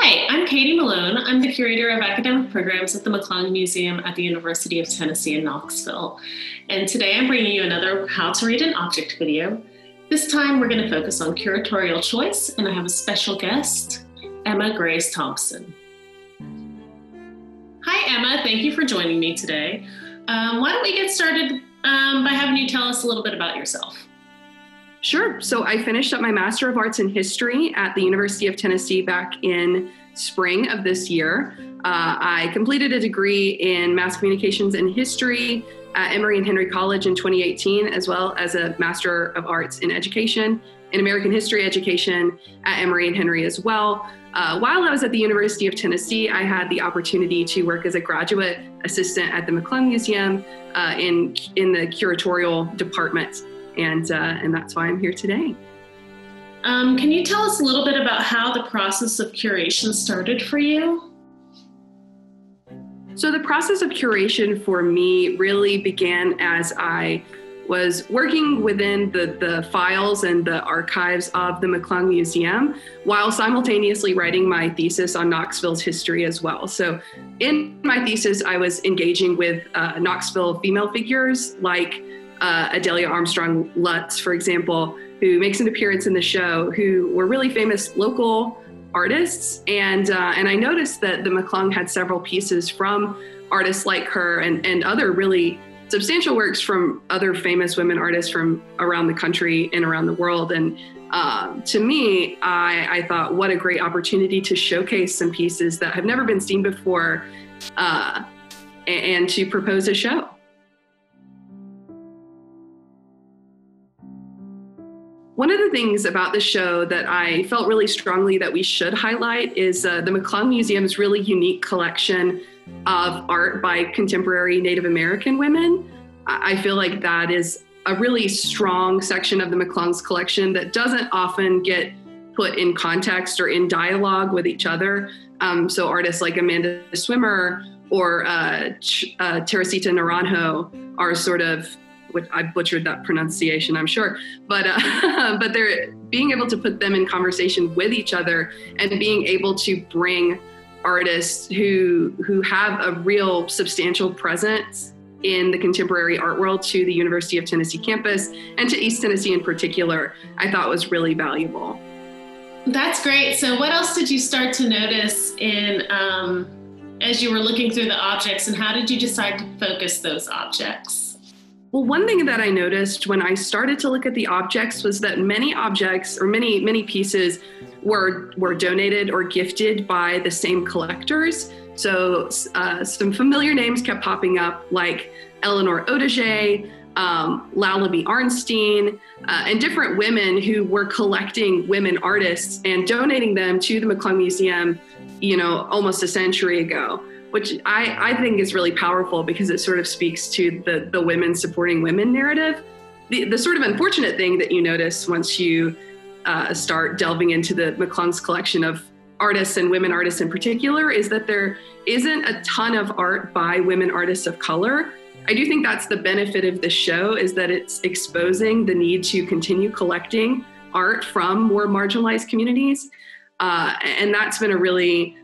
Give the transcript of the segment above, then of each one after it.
Hi, I'm Katy Malone. I'm the Curator of Academic Programs at the McClung Museum at the University of Tennessee in Knoxville. And today I'm bringing you another How to Read an Object video. This time we're going to focus on curatorial choice, and I have a special guest, Emma Grace Thompson. Hi, Emma. Thank you for joining me today. Why don't we get started by having you tell us a little bit about yourself? Sure. So I finished up my Master of Arts in History at the University of Tennessee back in spring of this year. I completed a degree in Mass Communications and History at Emory and Henry College in 2018, as well as a Master of Arts in Education in American History Education at Emory and Henry as well. While I was at the University of Tennessee, I had the opportunity to work as a graduate assistant at the McClung Museum in the curatorial department. And that's why I'm here today. Can you tell us a little bit about how the process of curation started for you? So the process of curation for me really began as I was working within the files and the archives of the McClung Museum while simultaneously writing my thesis on Knoxville's history as well. So in my thesis, I was engaging with Knoxville female figures like Adelia Armstrong Lutz, for example, who makes an appearance in the show, who were really famous local artists. And I noticed that the McClung had several pieces from artists like her and other really substantial works from other famous women artists from around the country and around the world. And to me, I thought, what a great opportunity to showcase some pieces that have never been seen before and to propose a show. One of the things about the show that I felt really strongly that we should highlight is the McClung Museum's really unique collection of art by contemporary Native American women. I feel like that is a really strong section of the McClung's collection that doesn't often get put in context or in dialogue with each other. So artists like Amanda Swimmer or Teresita Naranjo are sort of, I butchered that pronunciation, I'm sure, but they're being able to put them in conversation with each other and being able to bring artists who have a real substantial presence in the contemporary art world to the University of Tennessee campus and to East Tennessee in particular, I thought was really valuable. That's great. So what else did you start to notice in as you were looking through the objects, and how did you decide to focus those objects? Well, one thing that I noticed when I started to look at the objects was that many objects or many pieces were donated or gifted by the same collectors. So some familiar names kept popping up like Eleanor Odaje, Lalaby Arnstein, and different women who were collecting women artists and donating them to the McClung Museum, almost a century ago, which I think is really powerful because it sort of speaks to the women supporting women narrative. The sort of unfortunate thing that you notice once you start delving into the McClung's collection of artists and women artists in particular is that there isn't a ton of art by women artists of color. I do think that's the benefit of the show, is that it's exposing the need to continue collecting art from more marginalized communities. And that's been a really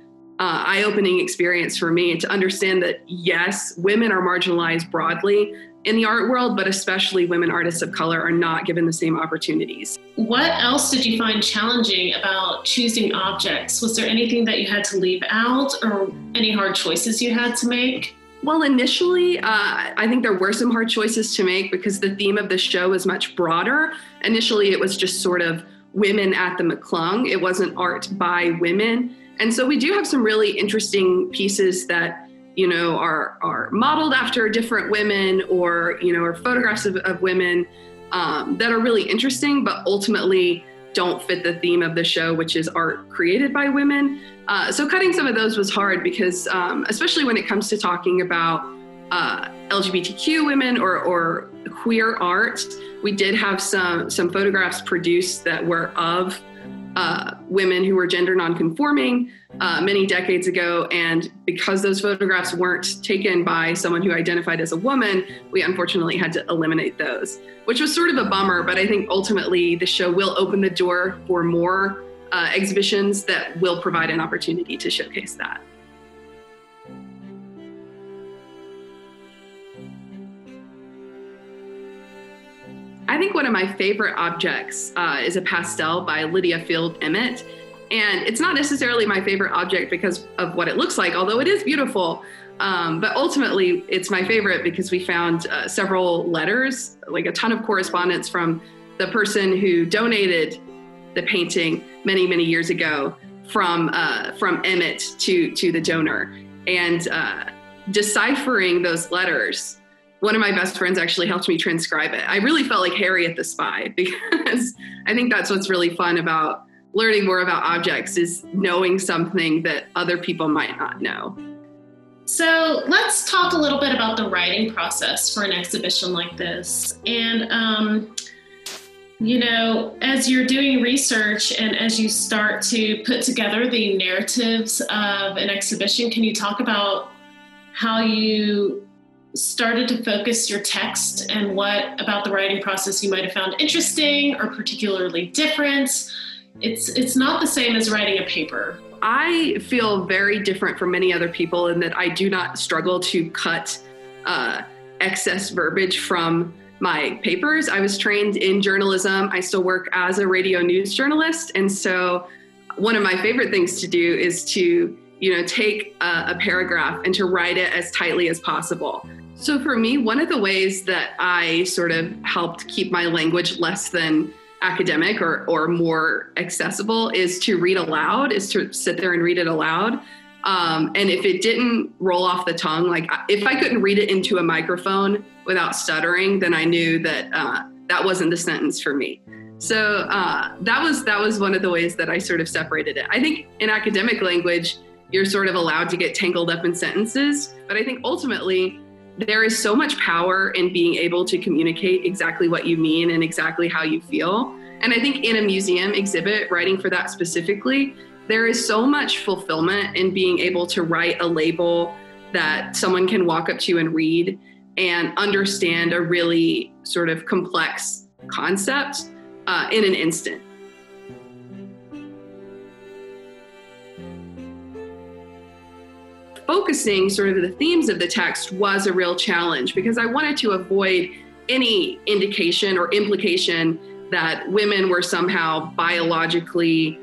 eye-opening experience for me to understand that, yes, women are marginalized broadly in the art world, but especially women artists of color are not given the same opportunities. What else did you find challenging about choosing objects? Was there anything that you had to leave out or any hard choices you had to make? Well, initially, I think there were some hard choices to make because the theme of the show is much broader. Initially, it was just sort of women at the McClung. It wasn't art by women. And so we do have some really interesting pieces that, are modeled after different women or photographs of women that are really interesting, but ultimately don't fit the theme of the show, which is art created by women. So cutting some of those was hard because, especially when it comes to talking about LGBTQ women or queer art, we did have some photographs produced that were of women who were gender nonconforming many decades ago. And because those photographs weren't taken by someone who identified as a woman, we unfortunately had to eliminate those, which was sort of a bummer. But I think ultimately the show will open the door for more exhibitions that will provide an opportunity to showcase that. I think one of my favorite objects is a pastel by Lydia Field Emmett. And it's not necessarily my favorite object because of what it looks like, although it is beautiful. But ultimately, it's my favorite because we found several letters, like a ton of correspondence from the person who donated the painting many, many years ago from Emmett to the donor. And deciphering those letters, one of my best friends actually helped me transcribe it. I really felt like Harriet the Spy, because I think that's what's really fun about learning more about objects, is knowing something that other people might not know. So let's talk a little bit about the writing process for an exhibition like this. And, as you're doing research and as you start to put together the narratives of an exhibition, can you talk about how you started to focus your text and what about the writing process you might have found interesting or particularly different? It's not the same as writing a paper. I feel very different from many other people in that I do not struggle to cut excess verbiage from my papers. I was trained in journalism. I still work as a radio news journalist. And so one of my favorite things to do is to, take a paragraph and to write it as tightly as possible. So for me, one of the ways that I sort of helped keep my language less than academic or more accessible is to read aloud, is to sit there and read it aloud. And if it didn't roll off the tongue, like if I couldn't read it into a microphone without stuttering, then I knew that that wasn't the sentence for me. So that was one of the ways that I sort of separated it. I think in academic language, you're sort of allowed to get tangled up in sentences, but I think ultimately there is so much power in being able to communicate exactly what you mean and exactly how you feel. And I think in a museum exhibit, writing for that specifically, there is so much fulfillment in being able to write a label that someone can walk up to and read and understand a really sort of complex concept in an instant. Focusing sort of the themes of the text was a real challenge because I wanted to avoid any indication or implication that women were somehow biologically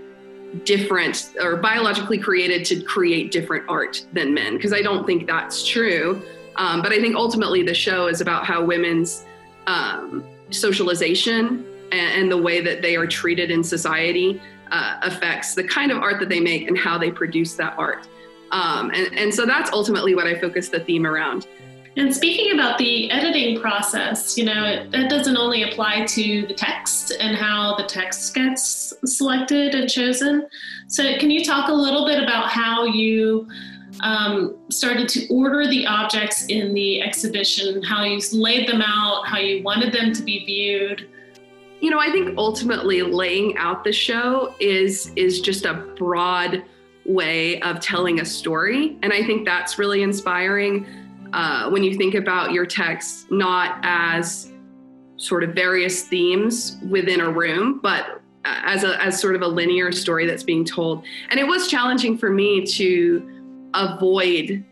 different or biologically created to create different art than men, because I don't think that's true. But I think ultimately the show is about how women's socialization and the way that they are treated in society affects the kind of art that they make and how they produce that art. And so that's ultimately what I focus the theme around. And speaking about the editing process, that doesn't only apply to the text and how the text gets selected and chosen. So can you talk a little bit about how you started to order the objects in the exhibition, how you laid them out, how you wanted them to be viewed? I think ultimately laying out the show is just a broad way of telling a story. And I think that's really inspiring when you think about your text, not as sort of various themes within a room, but as sort of a linear story that's being told. And it was challenging for me to avoid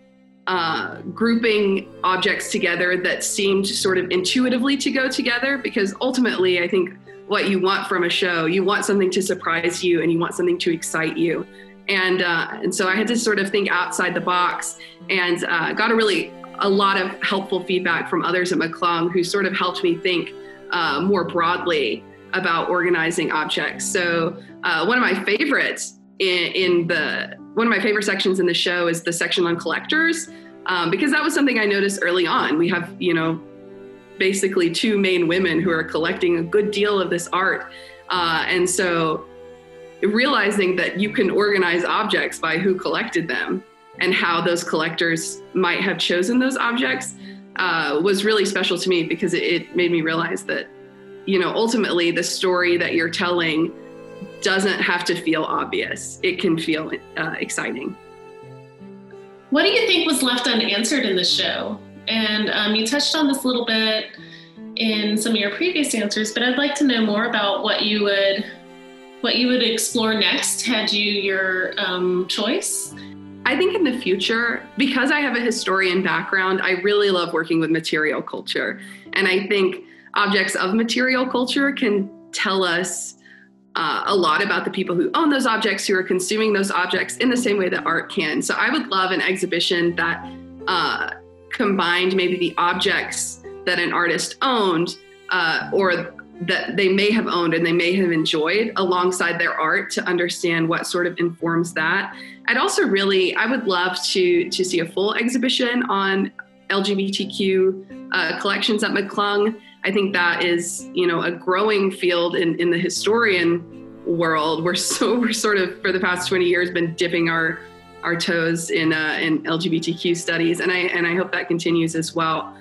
grouping objects together that seemed sort of intuitively to go together, because ultimately I think what you want from a show, you want something to surprise you and you want something to excite you. And so I had to sort of think outside the box and got a lot of helpful feedback from others at McClung who sort of helped me think more broadly about organizing objects. So one of my favorites one of my favorite sections in the show is the section on collectors, because that was something I noticed early on. We have, basically two main women who are collecting a good deal of this art. And so realizing that you can organize objects by who collected them and how those collectors might have chosen those objects was really special to me, because it made me realize that, ultimately the story that you're telling doesn't have to feel obvious. It can feel exciting. What do you think was left unanswered in the show? And you touched on this a little bit in some of your previous answers, but I'd like to know more about what you would what you would explore next had you your choice? I think in the future, because I have a historian background, I really love working with material culture. And I think objects of material culture can tell us a lot about the people who own those objects, who are consuming those objects in the same way that art can. So I would love an exhibition that combined maybe the objects that an artist owned or that they may have owned and they may have enjoyed alongside their art to understand what sort of informs that. I would love to see a full exhibition on LGBTQ collections at McClung. I think that is, a growing field in the historian world. We're sort of, for the past 20 years, been dipping our toes in LGBTQ studies. And I hope that continues as well.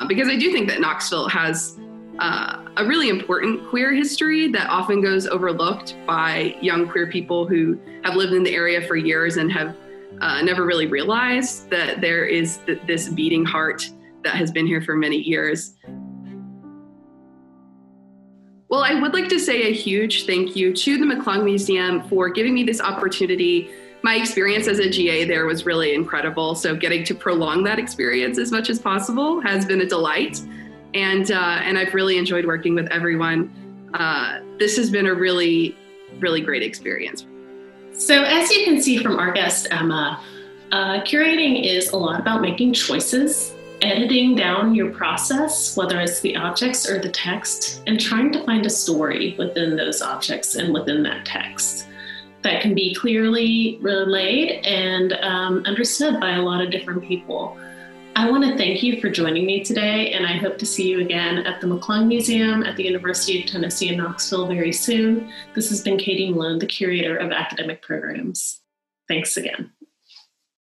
Because I do think that Knoxville has a really important queer history that often goes overlooked by young queer people who have lived in the area for years and have never really realized that there is this beating heart that has been here for many years. Well, I would like to say a huge thank you to the McClung Museum for giving me this opportunity. My experience as a GA there was really incredible. So getting to prolong that experience as much as possible has been a delight. And I've really enjoyed working with everyone. This has been a really, really great experience. So as you can see from our guest, Emma, curating is a lot about making choices, editing down your process, whether it's the objects or the text, and trying to find a story within those objects and within that text that can be clearly relayed and understood by a lot of different people. I want to thank you for joining me today, and I hope to see you again at the McClung Museum at the University of Tennessee in Knoxville very soon. This has been Katy Malone, the Curator of Academic Programs. Thanks again.